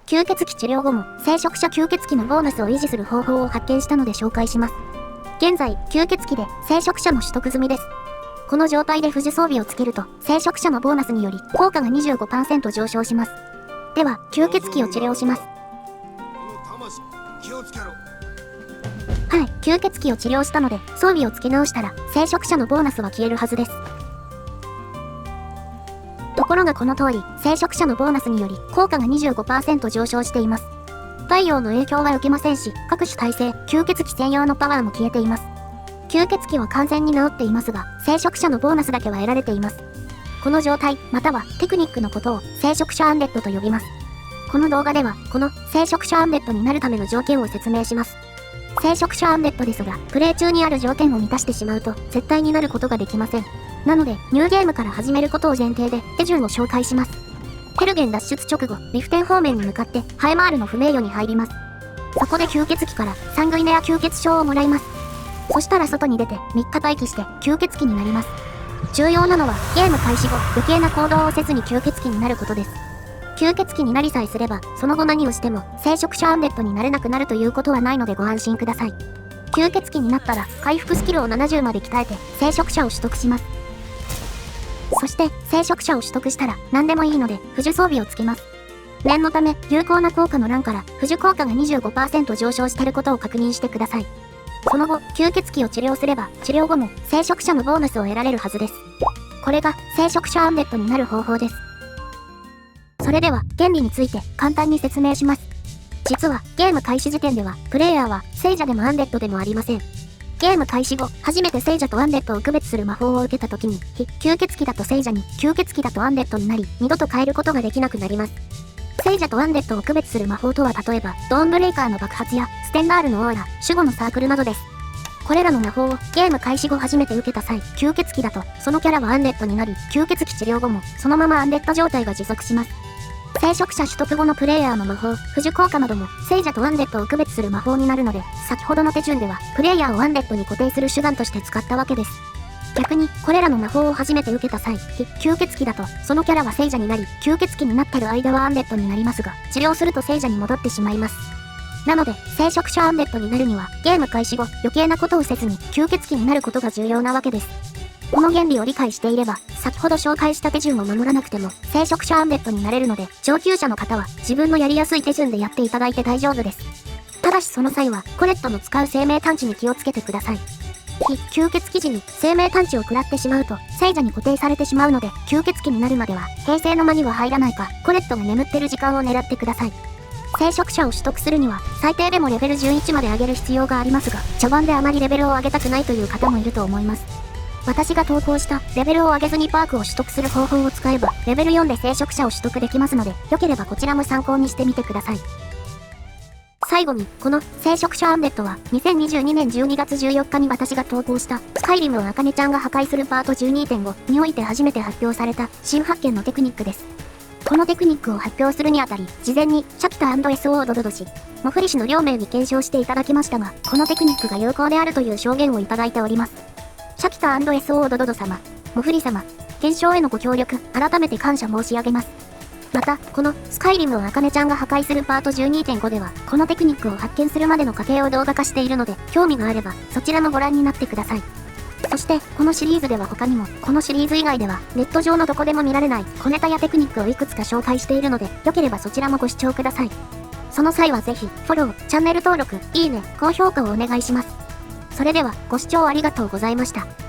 吸血鬼治療後も聖職者吸血鬼のボーナスを維持する方法を発見したので紹介します。現在、吸血鬼で聖職者の取得済みです。この状態で富士装備をつけると、聖職者のボーナスにより効果が 25% 上昇します。では、吸血鬼を治療します。はい、吸血鬼を治療したので、装備を付け直したら、聖職者のボーナスは消えるはずです。ところがこの通り、聖職者のボーナスにより、効果が 25% 上昇しています。太陽の影響は受けませんし、各種耐性、吸血鬼専用のパワーも消えています。吸血鬼は完全に治っていますが、聖職者のボーナスだけは得られています。この状態、またはテクニックのことを聖職者アンデッドと呼びます。この動画では、この聖職者アンデッドになるための条件を説明します。聖職者アンデッドですが、プレイ中にある条件を満たしてしまうと、絶対になることができません。なので、ニューゲームから始めることを前提で、手順を紹介します。ヘルゲン脱出直後、リフテン方面に向かって、ハエマールの不名誉に入ります。そこで吸血鬼から、サングイネア吸血症をもらいます。そしたら外に出て、3日待機して、吸血鬼になります。重要なのは、ゲーム開始後、余計な行動をせずに吸血鬼になることです。吸血鬼になりさえすれば、その後何をしても、聖職者アンデッドになれなくなるということはないのでご安心ください。吸血鬼になったら、回復スキルを70まで鍛えて、聖職者を取得します。そして、聖職者を取得したら、何でもいいので、富士装備をつけます。念のため、有効な効果の欄から、富士効果が 25% 上昇していることを確認してください。その後、吸血鬼を治療すれば、治療後も、聖職者のボーナスを得られるはずです。これが、聖職者アンデッドになる方法です。それでは、原理について、簡単に説明します。実は、ゲーム開始時点では、プレイヤーは、聖者でもアンデッドでもありません。ゲーム開始後、初めて聖者とアンデッドを区別する魔法を受けた時に、吸血鬼だと聖者に、吸血鬼だとアンデッドになり、二度と変えることができなくなります。聖者とアンデッドを区別する魔法とは例えば、ドーンブレイカーの爆発や、ステンダールのオーラ、守護のサークルなどです。これらの魔法をゲーム開始後初めて受けた際、吸血鬼だと、そのキャラはアンデッドになり、吸血鬼治療後も、そのままアンデッド状態が持続します。聖職者取得後のプレイヤーの魔法、富士効果なども、聖者とアンデッドを区別する魔法になるので、先ほどの手順では、プレイヤーをアンデッドに固定する手段として使ったわけです。逆に、これらの魔法を初めて受けた際、吸血鬼だと、そのキャラは聖者になり、吸血鬼になってる間はアンデッドになりますが、治療すると聖者に戻ってしまいます。なので、聖職者アンデッドになるには、ゲーム開始後、余計なことをせずに、吸血鬼になることが重要なわけです。この原理を理解していれば、先ほど紹介した手順を守らなくても、聖職者アンデッドになれるので、上級者の方は、自分のやりやすい手順でやっていただいて大丈夫です。ただしその際は、コレットの使う生命探知に気をつけてください。吸血鬼時に生命探知を食らってしまうと、聖者に固定されてしまうので、吸血鬼になるまでは、平成の間には入らないか、コレットが眠ってる時間を狙ってください。聖職者を取得するには、最低でもレベル11まで上げる必要がありますが、序盤であまりレベルを上げたくないという方もいると思います。私が投稿したレベルを上げずにパークを取得する方法を使えば、レベル4で聖職者を取得できますので、良ければこちらも参考にしてみてください。最後に、この聖職者アンデッドは、2022年12月14日に私が投稿した、スカイリムをあかねちゃんが破壊するパート 12.5 において初めて発表された新発見のテクニックです。このテクニックを発表するにあたり、事前にシャキタ &SO ドドド氏、モフリ氏の両名に検証していただきましたが、このテクニックが有効であるという証言をいただいております。シャキタ &SO ドドド様、モフリ様、検証へのご協力、改めて感謝申し上げます。また、このスカイリムをあかねちゃんが破壊するパート 12.5 では、このテクニックを発見するまでの過程を動画化しているので、興味があれば、そちらもご覧になってください。そして、このシリーズでは他にも、このシリーズ以外では、ネット上のどこでも見られない小ネタやテクニックをいくつか紹介しているので、良ければそちらもご視聴ください。その際はぜひ、フォロー、チャンネル登録、いいね、高評価をお願いします。それでは、ご視聴ありがとうございました。